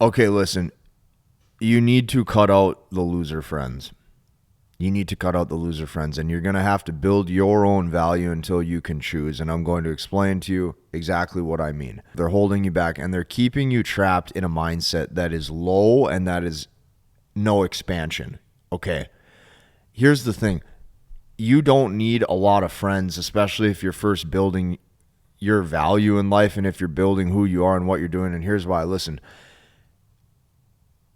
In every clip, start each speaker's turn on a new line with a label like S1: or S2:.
S1: Okay, listen, you need to cut out the loser friends. You need to cut out the loser friends, and you're going to have to build your own value until you can choose. And I'm going to explain to you exactly what I mean. They're holding you back, and they're keeping you trapped in a mindset that is low and that is no expansion. Okay, here's the thing. You don't need a lot of friends, especially if you're first building your value in life and if you're building who you are and what you're doing. And here's why. Listen,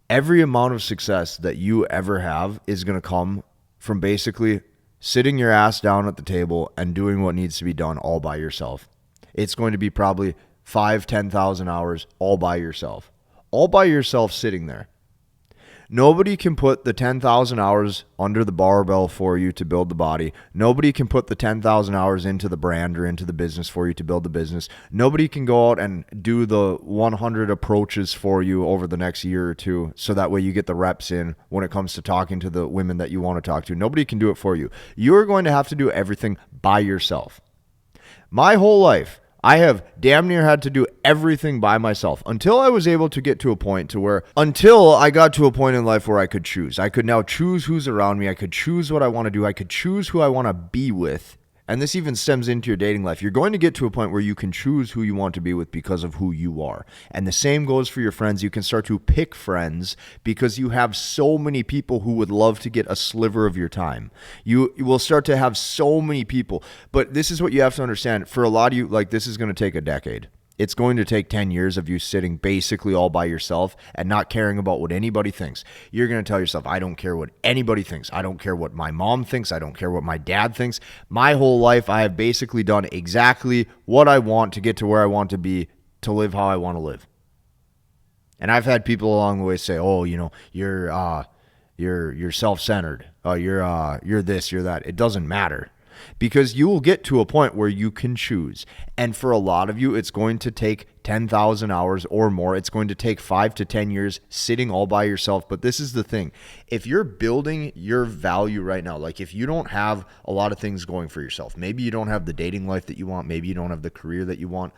S1: every amount of success that you ever have is going to come from basically sitting your ass down at the table and doing what needs to be done all by yourself. It's going to be probably 10,000 hours all by yourself sitting there. Nobody can put the 10,000 hours under the barbell for you to build the body. Nobody can put the 10,000 hours into the brand or into the business for you to build the business. Nobody can go out and do the 100 approaches for you over the next year or two so that way you get the reps in when it comes to talking to the women that you want to talk to. Nobody can do it for you. You're going to have to do everything by yourself. My whole life, I have damn near had to do everything by myself until I was able to get to a point to where, until I got to a point in life where I could choose. I could now choose who's around me. I could choose what I want to do. I could choose who I want to be with. And this even stems into your dating life. You're going to get to a point where you can choose who you want to be with because of who you are. And the same goes for your friends. You can start to pick friends because you have so many people who would love to get a sliver of your time. You will start to have so many people. But this is what you have to understand. For a lot of you, like, this is going to take a decade. It's going to take 10 years of you sitting basically all by yourself and not caring about what anybody thinks. You're going to tell yourself, I don't care what anybody thinks. I don't care what my mom thinks. I don't care what my dad thinks. My whole life, I have basically done exactly what I want to get to where I want to be, to live how I want to live. And I've had people along the way say, oh, you know, you're self-centered. Oh, you're this, you're that. It doesn't matter. Because you will get to a point where you can choose. And for a lot of you, it's going to take 10,000 hours or more. It's going to take 5 to 10 years sitting all by yourself. But this is the thing. If you're building your value right now, like if you don't have a lot of things going for yourself, maybe you don't have the dating life that you want, maybe you don't have the career that you want.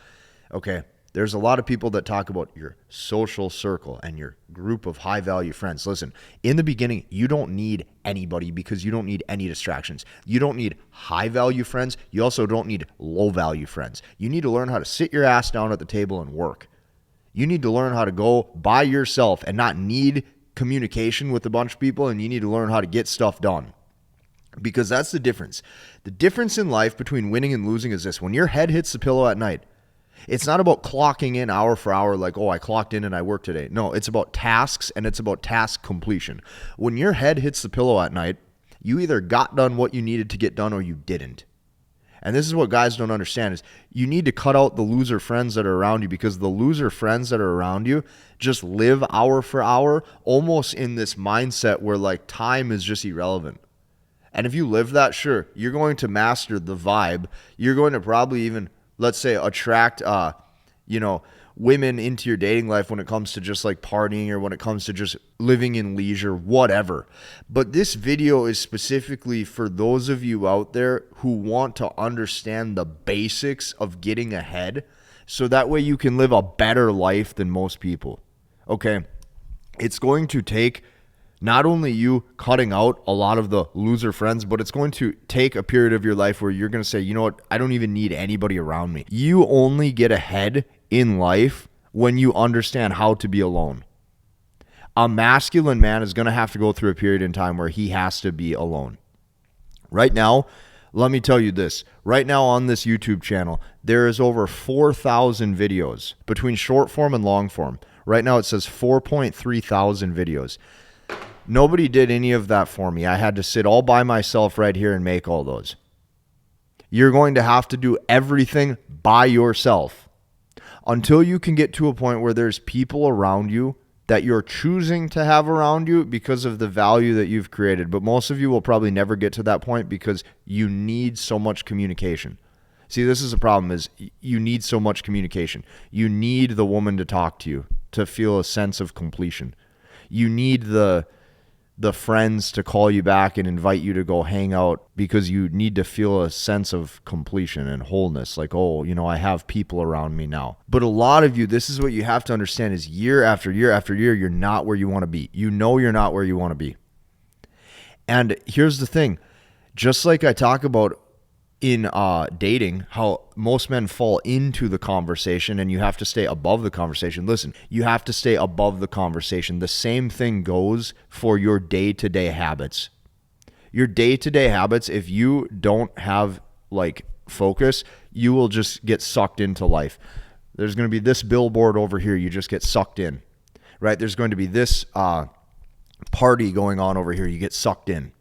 S1: Okay, there's a lot of people that talk about your social circle and your group of high-value friends. Listen, in the beginning, you don't need anybody because you don't need any distractions. You don't need high-value friends. You also don't need low-value friends. You need to learn how to sit your ass down at the table and work. You need to learn how to go by yourself and not need communication with a bunch of people, and you need to learn how to get stuff done. Because that's the difference. The difference in life between winning and losing is this. When your head hits the pillow at night, it's not about clocking in hour for hour like, oh, I clocked in and I worked today. No, it's about tasks and it's about task completion. When your head hits the pillow at night, you either got done what you needed to get done or you didn't. And this is what guys don't understand is you need to cut out the loser friends that are around you, because the loser friends that are around you just live hour for hour almost in this mindset where like time is just irrelevant. And if you live that, sure, you're going to master the vibe. You're going to probably even, let's say, attract, women into your dating life when it comes to just like partying or when it comes to just living in leisure, whatever. But this video is specifically for those of you out there who want to understand the basics of getting ahead so that way you can live a better life than most people. Okay, it's going to take not only you cutting out a lot of the loser friends, but it's going to take a period of your life where you're going to say, you know what, I don't even need anybody around me. You only get ahead in life when you understand how to be alone. A masculine man is going to have to go through a period in time where he has to be alone. Right now, let me tell you this. Right now on this YouTube channel, there is over 4,000 videos between short form and long form. Right now it says 4.3 thousand videos. Nobody did any of that for me. I had to sit all by myself right here and make all those. You're going to have to do everything by yourself until you can get to a point where there's people around you that you're choosing to have around you because of the value that you've created. But most of you will probably never get to that point because you need so much communication. See, this is a problem, is you need so much communication. You need the woman to talk to you to feel a sense of completion. You need the the friends to call you back and invite you to go hang out because you need to feel a sense of completion and wholeness. Like, oh, I have people around me now. But a lot of you, this is what you have to understand is year after year after year, you're not where you want to be. You're not where you want to be. And here's the thing, just like I talk about in dating, how most men fall into the conversation and you have to stay above the conversation. Listen, you have to stay above the conversation. The same thing goes for your day-to-day habits. Your day-to-day habits, if you don't have focus, you will just get sucked into life. There's going to be this billboard over here, you just get sucked in, right? There's going to be this party going on over here, you get sucked in.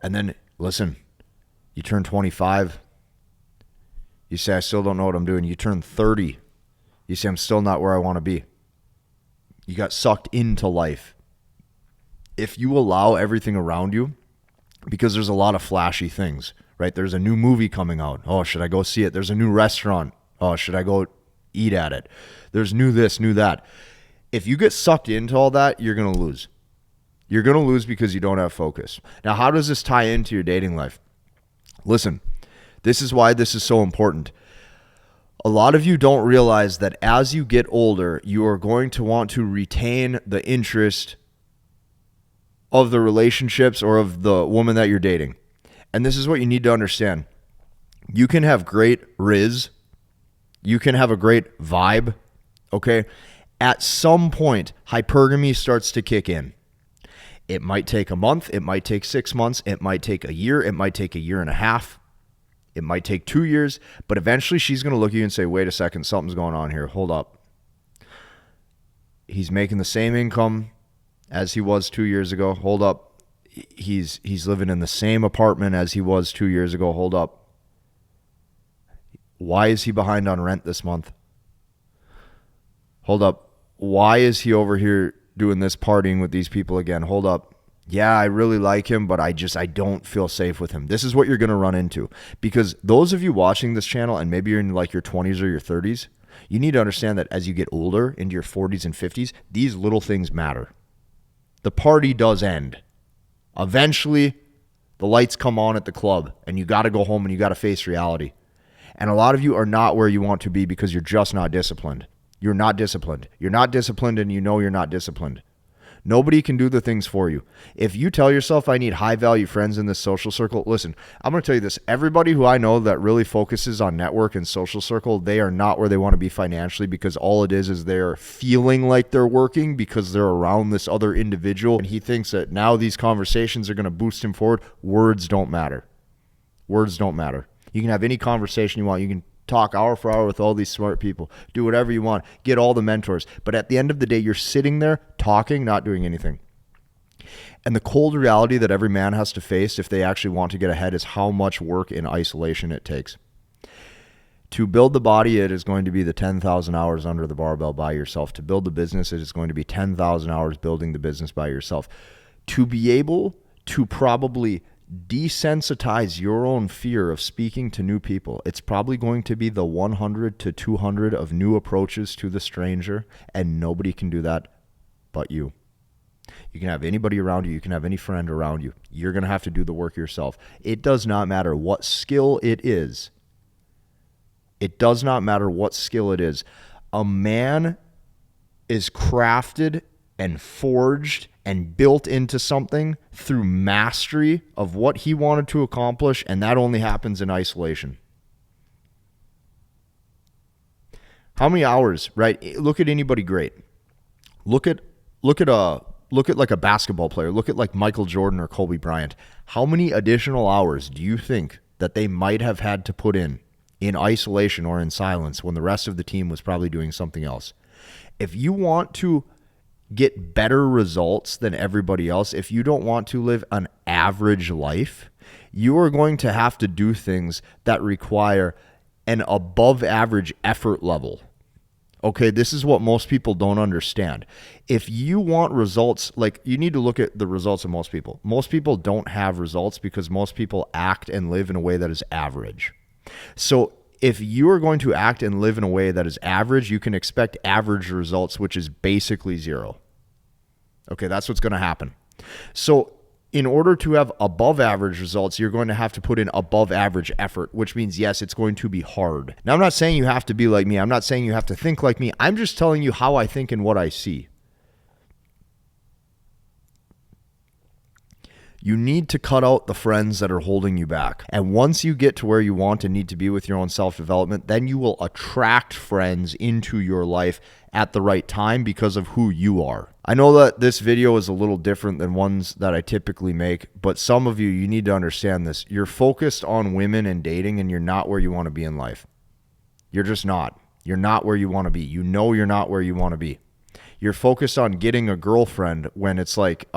S1: And then, listen, you turn 25. You say, I still don't know what I'm doing. You turn 30. You say, I'm still not where I want to be. You got sucked into life. If you allow everything around you, because there's a lot of flashy things, right? There's a new movie coming out. Oh, should I go see it? There's a new restaurant. Oh, should I go eat at it? There's new this, new that. If you get sucked into all that, you're going to lose. You're going to lose because you don't have focus. Now, how does this tie into your dating life? Listen, this is why this is so important. A lot of you don't realize that as you get older, you are going to want to retain the interest of the relationships or of the woman that you're dating. And this is what you need to understand. You can have great riz. You can have a great vibe, okay? At some point, hypergamy starts to kick in. It might take a month. It might take 6 months. It might take a year. It might take a year and a half. It might take 2 years. But eventually she's going to look at you and say, wait a second, something's going on here. Hold up. He's making the same income as he was 2 years ago. Hold up. He's living in the same apartment as he was 2 years ago. Hold up. Why is he behind on rent this month? Hold up. Why is he over here doing this partying with these people again? Hold up. Yeah, I really like him, but I don't feel safe with him. This is what you're going to run into. Because those of you watching this channel, and maybe you're in your 20s or your 30s, you need to understand that as you get older, into your 40s and 50s, these little things matter. The party does end. Eventually, the lights come on at the club, and you got to go home and you got to face reality. And a lot of you are not where you want to be because you're just not disciplined. You're not disciplined. You're not disciplined, and you know you're not disciplined. Nobody can do the things for you. If you tell yourself, I need high-value friends in this social circle, listen, I'm going to tell you this. Everybody who I know that really focuses on network and social circle, they are not where they want to be financially because all it is they're feeling like they're working because they're around this other individual, and he thinks that now these conversations are going to boost him forward. Words don't matter. Words don't matter. You can have any conversation you want. You can talk hour for hour with all these smart people. Do whatever you want. Get all the mentors. But at the end of the day, you're sitting there talking, not doing anything. And the cold reality that every man has to face if they actually want to get ahead is how much work in isolation it takes. To build the body, it is going to be the 10,000 hours under the barbell by yourself. To build the business, it is going to be 10,000 hours building the business by yourself. To be able to probably desensitize your own fear of speaking to new people, it's probably going to be the 100 to 200 of new approaches to the stranger, and nobody can do that but you. You can have anybody around you. You can have any friend around you. You're going to have to do the work yourself. It does not matter what skill it is. It does not matter what skill it is. A man is crafted and forged and built into something through mastery of what he wanted to accomplish, and that only happens in isolation. How many hours, right? Look at anybody great. Look at like a basketball player. Look at like Michael Jordan or Kobe Bryant. How many additional hours do you think that they might have had to put in isolation or in silence when the rest of the team was probably doing something else? If you want to get better results than everybody else, if you don't want to live an average life, you are going to have to do things that require an above average effort level. Okay, this is what most people don't understand. If you want results, like you need to look at the results of most people. Most people don't have results because most people act and live in a way that is average. So if you are going to act and live in a way that is average, you can expect average results, which is basically zero. Okay, that's what's going to happen. So in order to have above average results, you're going to have to put in above average effort, which means, yes, it's going to be hard. Now, I'm not saying you have to be like me. I'm not saying you have to think like me. I'm just telling you how I think and what I see. You need to cut out the friends that are holding you back. And once you get to where you want and need to be with your own self-development, then you will attract friends into your life at the right time because of who you are. I know that this video is a little different than ones that I typically make, but some of you need to understand this. You're focused on women and dating, and you're not where you want to be in life. You're just not. You're not where you want to be. You know you're not where you want to be. You're focused on getting a girlfriend when it's like,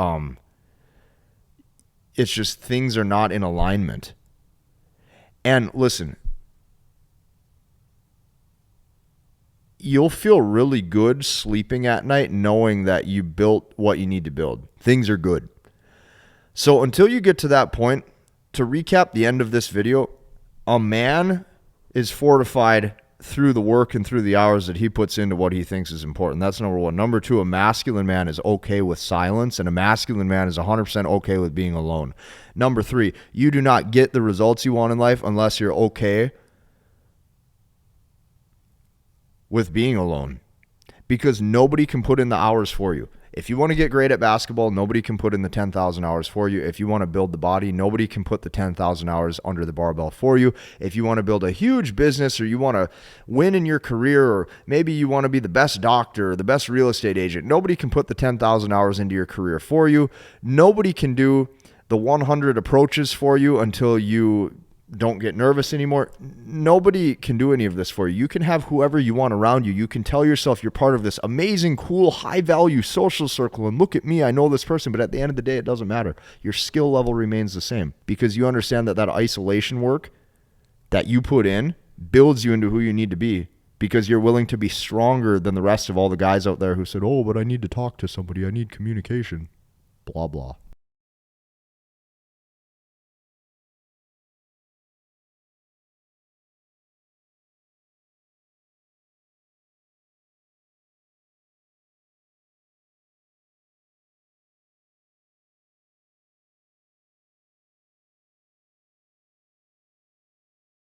S1: it's just things are not in alignment. And listen, you'll feel really good sleeping at night knowing that you built what you need to build. Things are good. So until you get to that point, to recap the end of this video, a man is fortified through the work and through the hours that he puts into what he thinks is important. That's number one. Number two, a masculine man is okay with silence, and a masculine man is 100% okay with being alone. Number three, you do not get the results you want in life unless you're okay with being alone, because nobody can put in the hours for you. If you want to get great at basketball, nobody can put in the 10,000 hours for you. If you want to build the body, nobody can put the 10,000 hours under the barbell for you. If you want to build a huge business, or you want to win in your career, or maybe you want to be the best doctor or the best real estate agent, nobody can put the 10,000 hours into your career for you. Nobody can do the 100 approaches for you until you don't get nervous anymore. Nobody can do any of this for you. You can have whoever you want around you. You can tell yourself you're part of this amazing, cool, high-value social circle, and look at me, I know this person, but at the end of the day, it doesn't matter. Your skill level remains the same, because you understand that that isolation work that you put in builds you into who you need to be, because you're willing to be stronger than the rest of all the guys out there who said, oh, but I need to talk to somebody. I need communication. Blah, blah.